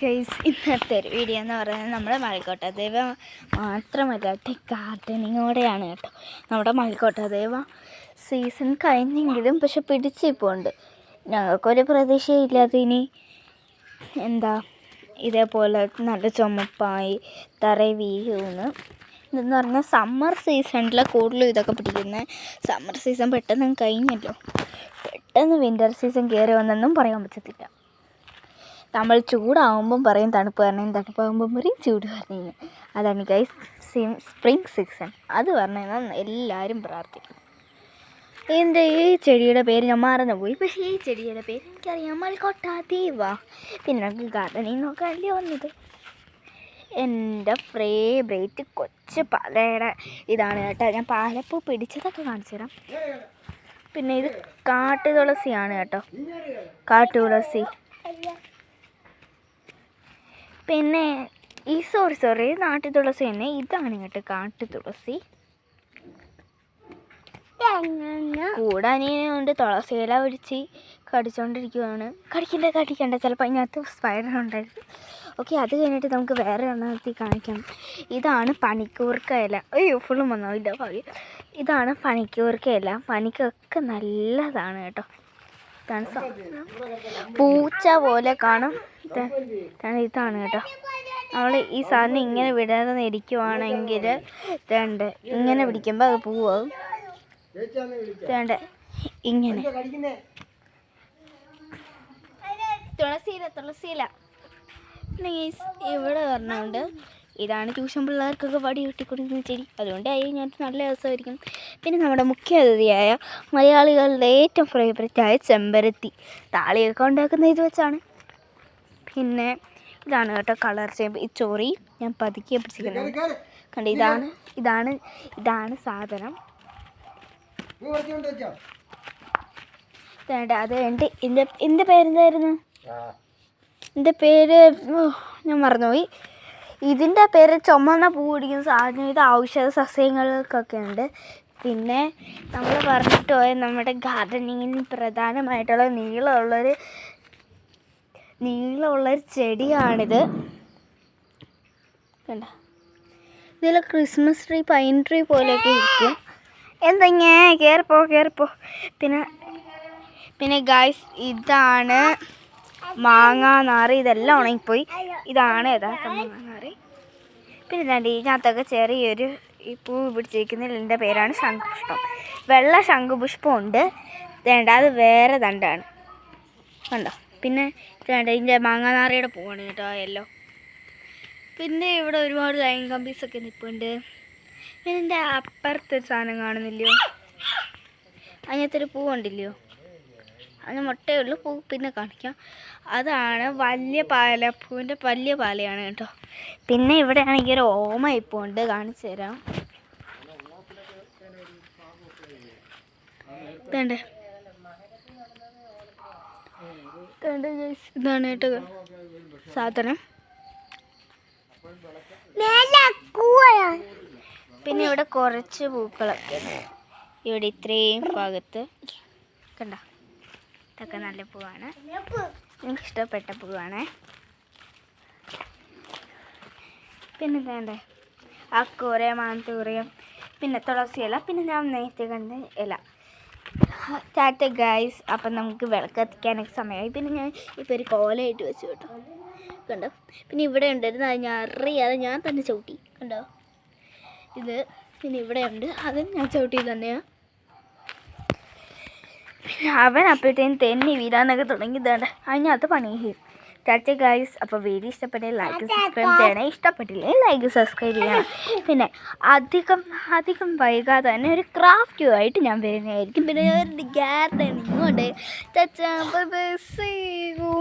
Guys, ഇന്നത്തെ ഒരു video എന്ന് പറയുന്നത് നമ്മുടെ മലക്കോട്ട മാത്രമല്ല ഗാർഡനിങ്ങോടെയാണ് കേട്ടോ. നമ്മുടെ മലക്കോട്ട സീസൺ കഴിഞ്ഞെങ്കിലും പക്ഷെ പിടിച്ചിപ്പോൾ ഉണ്ട്. ഞങ്ങൾക്കൊരു പ്രതീക്ഷയില്ലാതെ ഇനി ഇതേപോലെ നല്ല ചുമപ്പായി തറയിൽ വീഴുമെന്ന്. ഇതെന്ന് പറഞ്ഞാൽ സമ്മർ സീസണിൽ കൂടുതലും ഇതൊക്കെ പിടിക്കുന്നത്. സമ്മർ സീസൺ പെട്ടെന്ന് കഴിഞ്ഞല്ലോ, പെട്ടെന്ന് വിൻ്റർ സീസൺ കയറി വന്നെന്നും പറയാൻ പറ്റത്തില്ല. നമ്മൾ ചൂടാകുമ്പം പറയും തണുപ്പ് പറഞ്ഞാൽ, തണുപ്പാകുമ്പം പറയും ചൂട് പറഞ്ഞു. അതാണ് ഗൈസ് സ്പ്രിംഗ് സീസൺ. അത് പറഞ്ഞാൽ എല്ലാവരും പ്രാർത്ഥിക്കും. എൻ്റെ ഈ ചെടിയുടെ പേര് ഞാൻ മറന്നുപോയി, പക്ഷേ ഈ ചെടിയുടെ പേര് എനിക്കറിയാം, മലക്കോട്ട. പിന്നെ നമുക്ക് ഗാർഡനിങ് നോക്കാനല്ലേ വന്നത്. എൻ്റെ ഫേവറേറ്റ് കൊച്ചു പാലയുടെ ഇതാണ് കേട്ടോ. ഞാൻ പാലപ്പൂ പിടിച്ചതൊക്കെ കാണിച്ചു തരാം. പിന്നെ ഇത് കാട്ടുതുളസിയാണ് കേട്ടോ, കാട്ടുതുളസി. പിന്നെ ഈ സോറി നാട്ടുതുളസി തന്നെ. ഇതാണ് കേട്ടോ കാട്ടുതുളസി. കൂടെ അനിയനുണ്ട്, തുളസി ഇല ഒഴിച്ച് കടിച്ചുകൊണ്ടിരിക്കുകയാണ്. കടിക്കണ്ട, ചിലപ്പോൾ അതിനകത്ത് സ്പൈഡർ ഉണ്ടായിരുന്നു. ഓക്കെ, അത് കഴിഞ്ഞിട്ട് നമുക്ക് വേറെ എണ്ണത്തിൽ കാണിക്കാം. ഇതാണ് പനിക്കൂർക്ക ഇല. അയ്യോ ഫുള്ളും വന്നോ, ഇല്ല ഭാഗ്യം. ഇതാണ് പനിക്കൂർക്ക ഇല. പനിക്കൊക്കെ നല്ലതാണ് കേട്ടോ. ഇതാണ് പൂച്ച പോലെ കാണും. ഇതാണ് കേട്ടോ. നമ്മൾ ഈ സാധനം ഇങ്ങനെ വിടാതെ ഇരിക്കുവാണെങ്കിൽ ഇങ്ങനെ പിടിക്കുമ്പോൾ അത് പൂവാകും. ഇങ്ങനെ തുളസിയില. ഇവിടെ പറഞ്ഞുകൊണ്ട് ഇതാണ് ട്യൂഷൻ പിള്ളേർക്കൊക്കെ വടി കെട്ടിക്കൊടുക്കുന്ന ചെടി. അതുകൊണ്ട് ഞാൻ നല്ല രസമായിരിക്കും. പിന്നെ നമ്മുടെ മുഖ്യ അതിഥിയായ മലയാളികളുടെ ഏറ്റവും ഫേവറേറ്റായ ചെമ്പരത്തി. താളിയൊക്കെ ഉണ്ടാക്കുന്ന ഇത് വെച്ചാണ്. പിന്നെ ഇതാണ് കേട്ടോ കളർ ചേമ്പ്. ഈ ചോറി ഞാൻ പതുക്കെ പിടിച്ചിരിക്കുന്നത് കണ്ട്. ഇതാണ് സാധനം. അത് എൻ്റെ പേരെന്തായിരുന്നു? എൻ്റെ പേര് ഞാൻ മറന്നുപോയി. ഇതിൻ്റെ പേര് ചുമന്ന പൂ പിടിക്കുന്ന സാധനം. ഇത് ഔഷധ സസ്യങ്ങൾക്കൊക്കെ ഉണ്ട്. പിന്നെ നമ്മൾ പറഞ്ഞിട്ട് പോയ നമ്മുടെ ഗാർഡനിങ്ങിന് പ്രധാനമായിട്ടുള്ള നീളമുള്ളൊരു ചെടിയാണിത് കണ്ട. ഇതിൽ ക്രിസ്മസ് ട്രീ, പൈൻ ട്രീ പോലെയൊക്കെ ഇരിക്കും. കയറിപ്പോ. പിന്നെ ഗായ്സ്, ഇതാണ് മാങ്ങാനാറ്. ഇതെല്ലാം ഉണങ്ങിപ്പോയി. ഇതാണ് യഥാർത്ഥ മാങ്ങാനാറ്. പിന്നെ ഇതിനകത്തൊക്കെ ചെറിയൊരു ഈ പൂ പിടിച്ചിരിക്കുന്നതിൽ എൻ്റെ പേരാണ് ശംഖുപുഷ്പം. വെള്ള ശംഖുപുഷ്പം ഉണ്ട്. അത് വേറെ തണ്ടാണ് കണ്ടോ. പിന്നെ ഇതിൻ്റെ മാങ്ങാനാറിയുടെ പൂവാണ് കേട്ടോ, യെല്ലോ. പിന്നെ ഇവിടെ ഒരുപാട് ലൈൻ കമ്പീസൊക്കെ നിൽപ്പുണ്ട്. പിന്നെ എൻ്റെ അപ്പുറത്തൊരു സാധനം കാണുന്നില്ലയോ, അതിനകത്തൊരു പൂ കണ്ടില്ലയോ, അതിന് മുട്ടയുള്ളൂ. പൂ പിന്നെ കാണിക്കാം. അതാണ് വലിയ പാലപ്പൂവിൻ്റെ വലിയ പാലയാണ് കേട്ടോ. പിന്നെ ഇവിടെ ആണെങ്കിൽ ഒരു ഓമ ഇപ്പോൾ ഉണ്ട്, കാണിച്ചു തരാം. ഇതാണ് കേട്ടോ സാധനം. പിന്നെ ഇവിടെ കുറച്ച് പൂക്കളൊക്കെ ഇവിടെ ഇത്രയും ഭാഗത്ത് കണ്ട. ഇതൊക്കെ നല്ല പൂവാണ്, എനിക്കിഷ്ടപ്പെട്ട പൂവാണ്. പിന്നെ അക്കൂറ, മാന്തൂറിയം, പിന്നെ തുളസി ഇല, പിന്നെ ഞാൻ നേരത്തെ കണ്ട ഇല. ടാറ്റ ഗൈസ്. അപ്പം നമുക്ക് വിളക്ക് കത്തിക്കാനൊക്കെ സമയമായി. പിന്നെ ഞാൻ ഇപ്പോൾ ഒരു കോലമായിട്ട് വെച്ചു കേട്ടോ കണ്ടോ. പിന്നെ ഇവിടെ ഉണ്ടായിരുന്നു, അത് ഞാൻ അറിയാതെ ഞാൻ തന്നെ ചവിട്ടി കണ്ടോ ഇത്. പിന്നെ ഇവിടെ ഉണ്ട്, അതും ഞാൻ ചവിട്ടി തന്നെയാണ്. പിന്നെ അവൻ അപ്പോഴത്തേനും തെന്നി വീഴാനൊക്കെ തുടങ്ങിയതാണ്. അതിനകത്ത് പണി ചെയ്യും. ടാറ്റ ഗൈസ്. അപ്പോൾ വീഡിയോ ഇഷ്ടപ്പെട്ടേ ലൈക്ക് സബ്സ്ക്രൈബ് ചെയ്യണേ. ഇഷ്ടപ്പെട്ടില്ലേ ലൈക്ക് സബ്സ്ക്രൈബ് ചെയ്യണം. പിന്നെ അധികം വൈകാതെ തന്നെ ഒരു ക്രാഫ്റ്റുമായിട്ട് ഞാൻ വരുന്നതായിരിക്കും. പിന്നെ ഒരു ഗാർഡനിങ്ങുണ്ട്. Tata bye bye, see U.